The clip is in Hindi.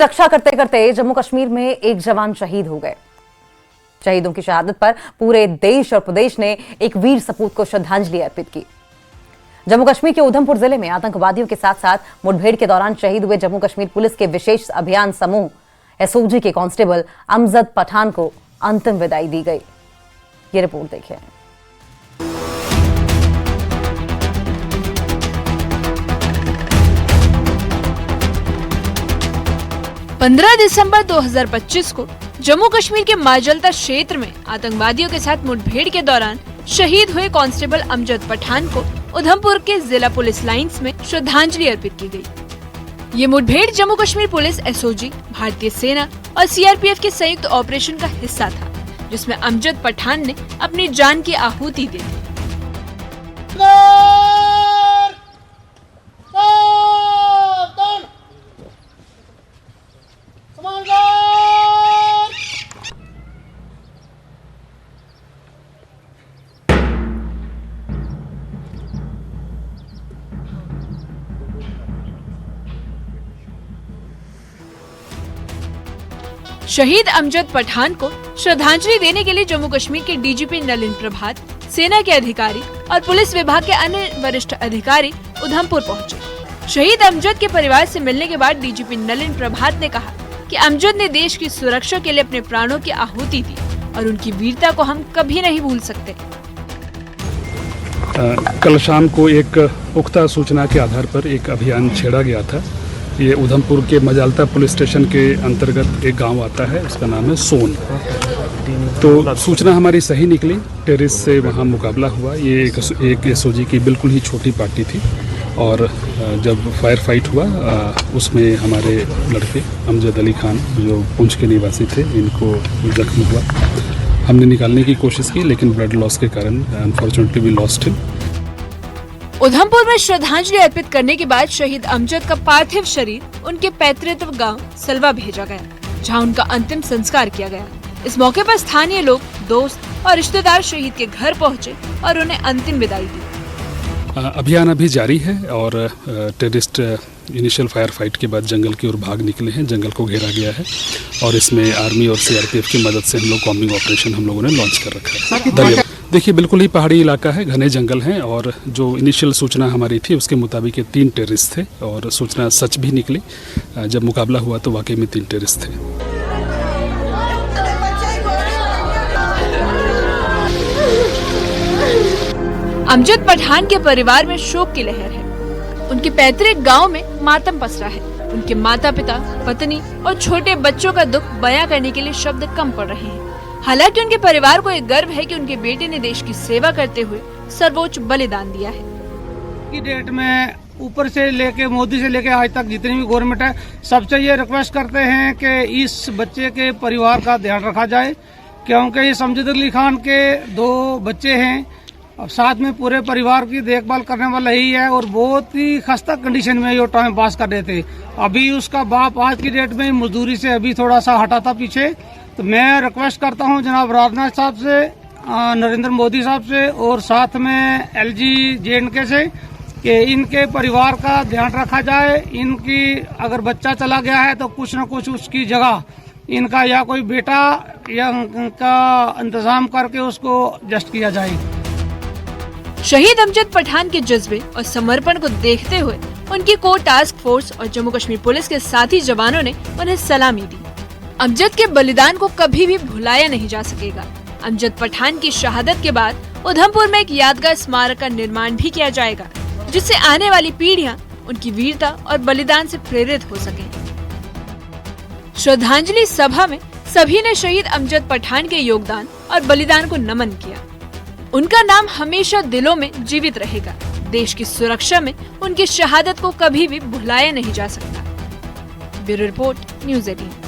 रक्षा करते करते जम्मू कश्मीर में एक जवान शहीद हो गए। शहीदों की शहादत पर पूरे देश और प्रदेश ने एक वीर सपूत को श्रद्धांजलि अर्पित की। जम्मू कश्मीर के उधमपुर जिले में आतंकवादियों के साथ साथ मुठभेड़ के दौरान शहीद हुए जम्मू कश्मीर पुलिस के विशेष अभियान समूह एसओजी के कांस्टेबल अमजद पठान को अंतिम विदाई दी गई। ये रिपोर्ट देखिए। 15 दिसंबर 2025 को जम्मू कश्मीर के माजल्टा क्षेत्र में आतंकवादियों के साथ मुठभेड़ के दौरान शहीद हुए कांस्टेबल अमजद पठान को उधमपुर के जिला पुलिस लाइंस में श्रद्धांजलि अर्पित की गई। ये मुठभेड़ जम्मू कश्मीर पुलिस एसओजी, भारतीय सेना और सीआरपीएफ के संयुक्त ऑपरेशन का हिस्सा था, जिसमें अमजद पठान ने अपनी जान की आहुति दी। शहीद अमजद पठान को श्रद्धांजलि देने के लिए जम्मू कश्मीर के डीजीपी नलिन प्रभात, सेना के अधिकारी और पुलिस विभाग के अन्य वरिष्ठ अधिकारी उधमपुर पहुंचे। शहीद अमजद के परिवार से मिलने के बाद डीजीपी नलिन प्रभात ने कहा कि अमजद ने देश की सुरक्षा के लिए अपने प्राणों की आहुति दी और उनकी वीरता को हम कभी नहीं भूल सकते। कल शाम को एक पुख्ता सूचना के आधार पर एक अभियान छेड़ा गया था। ये उधमपुर के मजालता पुलिस स्टेशन के अंतर्गत एक गांव आता है, उसका नाम है सोन। तो सूचना हमारी सही निकली, टेररिस्ट से वहां मुकाबला हुआ। ये एक एसओजी की बिल्कुल ही छोटी पार्टी थी और जब फायर फाइट हुआ उसमें हमारे लड़के अमजद अली खान जो पुंछ के निवासी थे, इनको जख्म हुआ। हमने निकालने की कोशिश की लेकिन ब्लड लॉस के कारण unfortunately we lost him. Udhampur में श्रद्धांजलि अर्पित करने के बाद शहीद अमजद का पार्थिव शरीर उनके पैतृक गांव सलवा भेजा गया, जहां उनका अंतिम संस्कार किया गया। इस मौके पर स्थानीय लोग, दोस्त और रिश्तेदार शहीद के घर पहुंचे और उन्हें अंतिम विदाई दी। अभियान अभी जारी है और टेररिस्ट इनिशियल फायर फाइट के बाद जंगल की ओर भाग निकले हैं। जंगल को घेरा गया है और इसमें आर्मी और सीआरपीएफ की मदद से हम लोग कॉम्बिंग ऑपरेशन हम लोगों ने लॉन्च कर रखा है। धन्यवाद। देखिए, बिल्कुल ही पहाड़ी इलाका है, घने जंगल हैं और जो इनिशियल सूचना हमारी थी उसके मुताबिक ये 3 टेररिस्ट थे और सूचना सच भी निकली। जब मुकाबला हुआ तो वाकई में 3 टेररिस्ट थे। अमजद पठान के परिवार में शोक की लहर है। उनके पैतृक गांव में मातम पसरा है। उनके माता पिता, पत्नी और छोटे बच्चों का दुख बयां करने के लिए शब्द कम पड़ रहे हैं। हालांकि उनके परिवार को एक गर्व है कि उनके बेटे ने देश की सेवा करते हुए सर्वोच्च बलिदान दिया है। की डेट में ऊपर से लेके मोदी से लेके आज तक जितनी भी गवर्नमेंट है, सबसे ये रिक्वेस्ट करते हैं कि इस बच्चे के परिवार का ध्यान रखा जाए, क्योंकि इस अमजद अली खान के 2 बच्चे हैं और साथ में पूरे परिवार की देखभाल करने वाला ही है और बहुत ही खस्ता कंडीशन में ये टाइम पास कर रहे थे। अभी उसका बाप आज की डेट में मजदूरी से अभी थोड़ा सा हटा था पीछे। तो मैं रिक्वेस्ट करता हूं जनाब राजनाथ साहब से, नरेंद्र मोदी साहब से और साथ में एलजी जेएंडके से कि इनके परिवार का ध्यान रखा जाए। इनकी अगर बच्चा चला गया है तो कुछ न कुछ उसकी जगह इनका या कोई बेटा या का इंतजाम करके उसको जस्ट किया जाए। शहीद अमजद पठान के जज्बे और समर्पण को देखते हुए उनकी कोर टास्क फोर्स और जम्मू कश्मीर पुलिस के साथी जवानों ने उन्हें सलामी दी। अमजद के बलिदान को कभी भी भुलाया नहीं जा सकेगा। अमजद पठान की शहादत के बाद उधमपुर में एक यादगार स्मारक का निर्माण भी किया जाएगा, जिससे आने वाली पीढ़ियां उनकी वीरता और बलिदान से प्रेरित हो सकें। श्रद्धांजलि सभा में सभी ने शहीद अमजद पठान के योगदान और बलिदान को नमन किया। उनका नाम हमेशा दिलों में जीवित रहेगा। देश की सुरक्षा में उनकी शहादत को कभी भी भुलाया नहीं जा सकता। Bureau report, news 18।